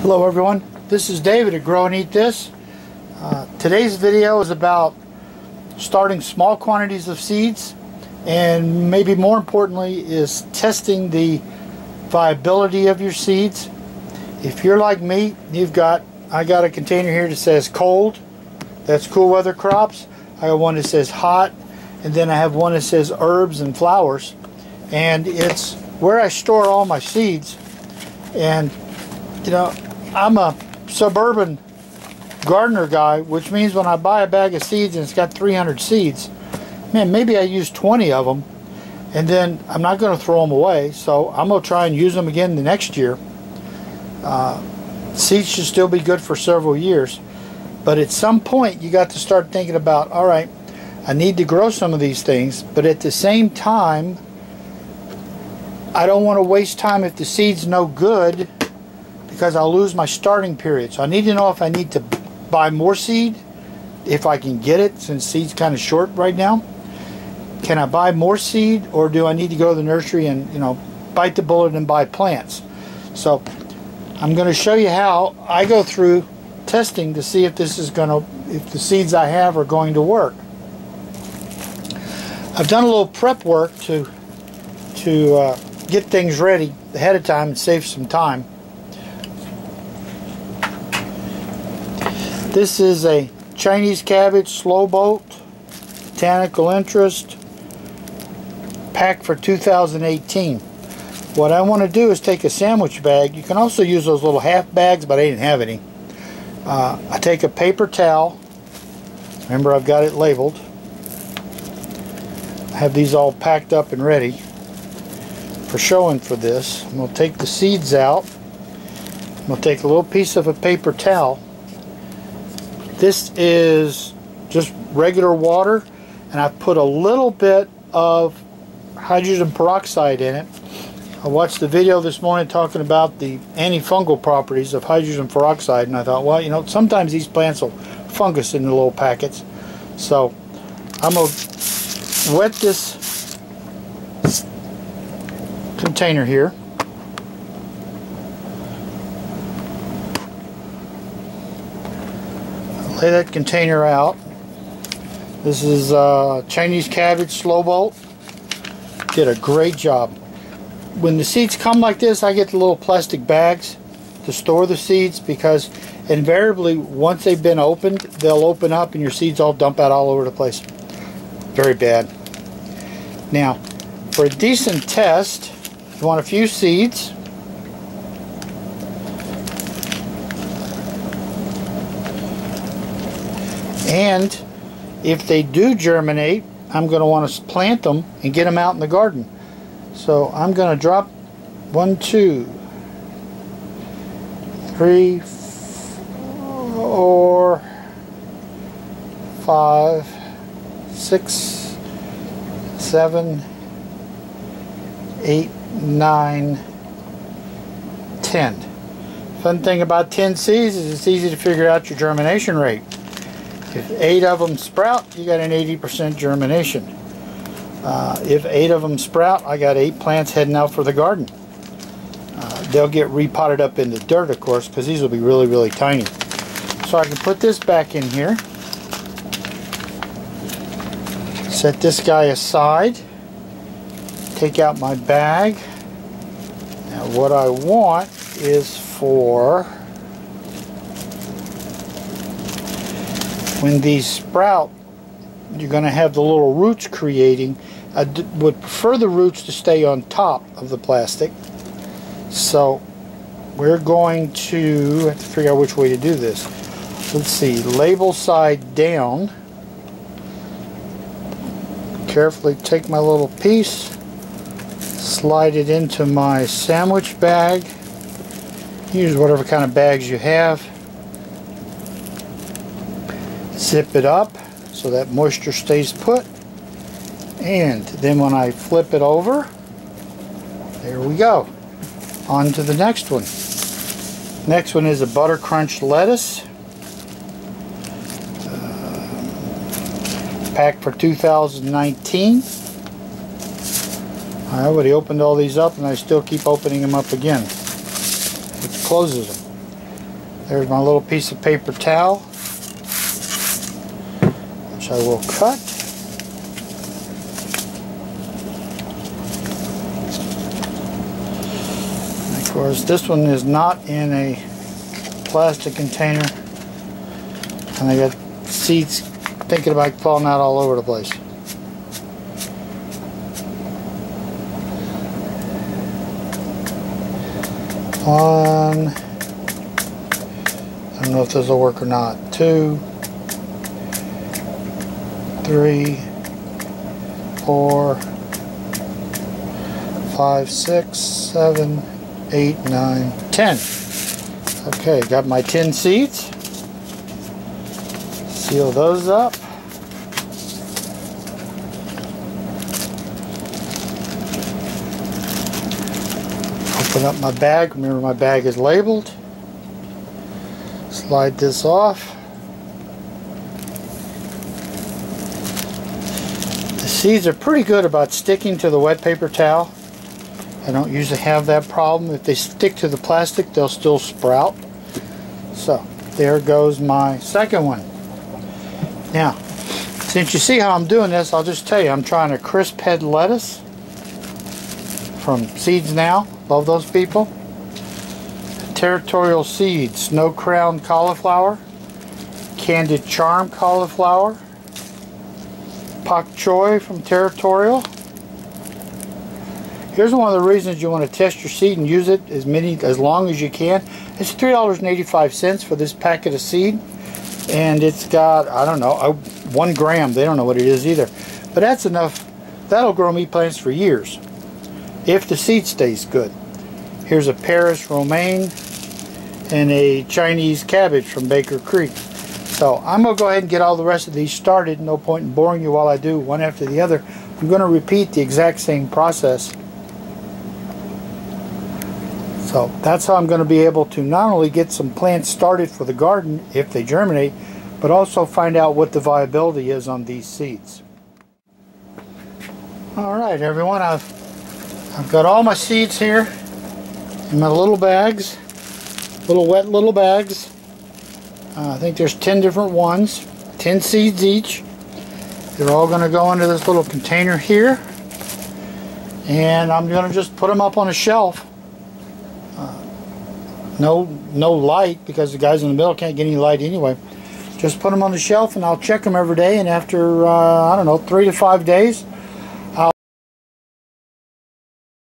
Hello everyone, this is David at Grow and Eat This. Today's video is about starting small quantities of seeds, and maybe more importantly is testing the viability of your seeds. If you're like me, I got a container here that says cold, that's cool weather crops. I got one that says hot, and then I have one that says herbs and flowers, and it's where I store all my seeds. And you know, I'm a suburban gardener guy, which means when I buy a bag of seeds and it's got 300 seeds, man, maybe I use 20 of them, and then I'm not going to throw them away, so I'm going to try and use them again the next year. Seeds should still be good for several years, but at some point you got to start thinking about, all right, I need to grow some of these things, but at the same time I don't want to waste time if the seed's no good, because I'll lose my starting period. So I need to know if I need to buy more seed, if I can get it, since seed's kind of short right now. Can I buy more seed, or do I need to go to the nursery and, you know, bite the bullet and buy plants? So I'm going to show you how I go through testing to see if this is going to, if the seeds I have are going to work. I've done a little prep work to get things ready ahead of time and save some time. This is a Chinese cabbage slow bolt, botanical interest, pack for 2018. What I want to do is take a sandwich bag. You can also use those little half bags, but I didn't have any. I take a paper towel. Remember, I've got it labeled. I have these all packed up and ready for showing for this. I'm going to take the seeds out. I'm going to take a little piece of a paper towel. This is just regular water, and I've put a little bit of hydrogen peroxide in it. I watched the video this morning talking about the antifungal properties of hydrogen peroxide, and I thought, well, you know, sometimes these plants will fungus in the little packets. So I'm going to wet this container here. Lay that container out. This is Chinese cabbage slow bolt. Did a great job. When the seeds come like this, I get the little plastic bags to store the seeds, because invariably once they've been opened, they'll open up and your seeds all dump out all over the place. Very bad. Now, for a decent test, you want a few seeds. And if they do germinate, I'm going to want to plant them and get them out in the garden. So I'm going to drop 1, 2, 3, 4, 5, 6, 7, 8, 9, 10. Fun thing about 10 seeds is it's easy to figure out your germination rate. If 8 of them sprout, you got an 80% germination. If 8 of them sprout, I got 8 plants heading out for the garden. They'll get repotted up in the dirt, of course, because these will be really, really tiny. So I can put this back in here. Set this guy aside. Take out my bag. Now what I want is for, when these sprout, you're going to have the little roots creating. I would prefer the roots to stay on top of the plastic. So we're going to have to figure out which way to do this. Let's see, label side down. Carefully take my little piece, slide it into my sandwich bag. Use whatever kind of bags you have. Zip it up so that moisture stays put, and then when I flip it over, there we go. On to the next one. Next one is a butter crunch lettuce, pack for 2019. I already opened all these up, and I still keep opening them up again, which closes them. There's my little piece of paper towel, which I will cut. And of course, this one is not in a plastic container, and I got seeds thinking about falling out all over the place. One, I don't know if this will work or not. 2, 3, 4, 5, 6, 7, 8, 9, 10. Okay, got my 10 seeds. Seal those up. Open up my bag. Remember, my bag is labeled. Slide this off. The seeds are pretty good about sticking to the wet paper towel. I don't usually have that problem. If they stick to the plastic, they'll still sprout. So, there goes my second one. Now, since you see how I'm doing this, I'll just tell you, I'm trying a crisp head lettuce from Seeds Now. Love those people. Territorial Seeds, Snow Crown Cauliflower, Candied Charm Cauliflower, Pak Choi from Territorial. Here's one of the reasons you want to test your seed and use it as long as you can. It's $3.85 for this packet of seed, and it's got, I don't know, 1 gram. They don't know what it is either, but that's enough. That'll grow meat plants for years if the seed stays good. Here's a Paris romaine and a Chinese cabbage from Baker Creek. So I'm going to go ahead and get all the rest of these started. No point in boring you while I do one after the other. I'm going to repeat the exact same process. So that's how I'm going to be able to not only get some plants started for the garden if they germinate, but also find out what the viability is on these seeds. Alright everyone, I've got all my seeds here in my little bags, wet little bags. I think there's 10 different ones, 10 seeds each. They're all going to go into this little container here, and I'm going to just put them up on a shelf. No light, because the guys in the middle can't get any light anyway. Just put them on the shelf, and I'll check them every day, and after I don't know, 3 to 5 days